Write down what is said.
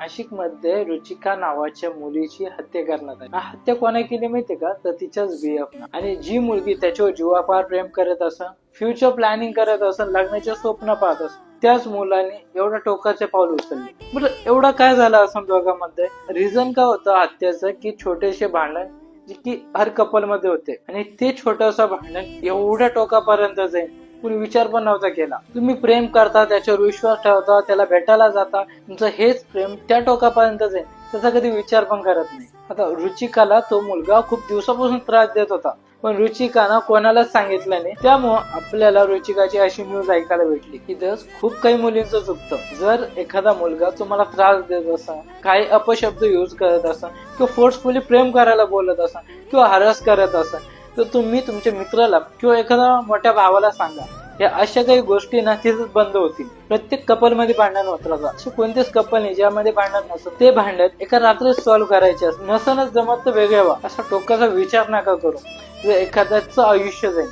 नाशिक मध्ये रुचिका नावाच्या मुलीची हत्या करण्यात आली. हत्या कोणा केली माहितीये का? तर तिच्याच बीएफ ना. आणि जी मुलगी त्याच्यावर जीवापार प्रेम करत असं, फ्युचर प्लॅनिंग करत असं, लग्नाचे स्वप्न पाहत असं, त्याच मुलाने एवढं टोकाचे पाऊल उचलले. बरं, एवढं काय झालं असं दोघांमध्ये? रिझन काय होतं हत्याचं? की छोटेसे भांडण जे की हर कपल मध्ये होते, आणि ते छोटस भांडण एवढ्या टोकापर्यंत जाईल कुणी विचार पण नव्हता केला. तुम्ही प्रेम करता, त्याच्यावर विश्वास ठेवता, त्याला भेटायला जाता, तुमचं हेच प्रेम त्या टोकापर्यंत जाईल, त्याचा कधी विचार पण करत नाही. आता रुचिकाला तो मुलगा खूप दिवसापासून त्रास देत होता, पण रुचिकानं कोणालाच सांगितलं नाही. त्यामुळं आपल्याला रुचिकाची अशी न्यूज ऐकायला भेटली की खूप काही मुलींचं चुकतं. जर एखादा मुलगा तुम्हाला त्रास देत असा, काही अपशब्द युज करत असा, किंवा फोर्सफुली प्रेम करायला बोलत असा, किंवा हरास करत असा, तर तुम्ही तुमच्या मित्राला किंवा एखाद्या मोठ्या भावाला सांगा. या अशा काही गोष्टी ना तिथेच बंद होतील. प्रत्येक कपल मध्ये भांडण होत राहतात. असं कोणतेच कपल नाही ज्यामध्ये भांडण नसतं. ते भांडण एका रात्रीत सॉल्व्ह करायचे असं, नसनच जमत तर वेगळे व्हा, असा टोकाचा विचार नका करू. एखाद्याचं आयुष्य जाईल.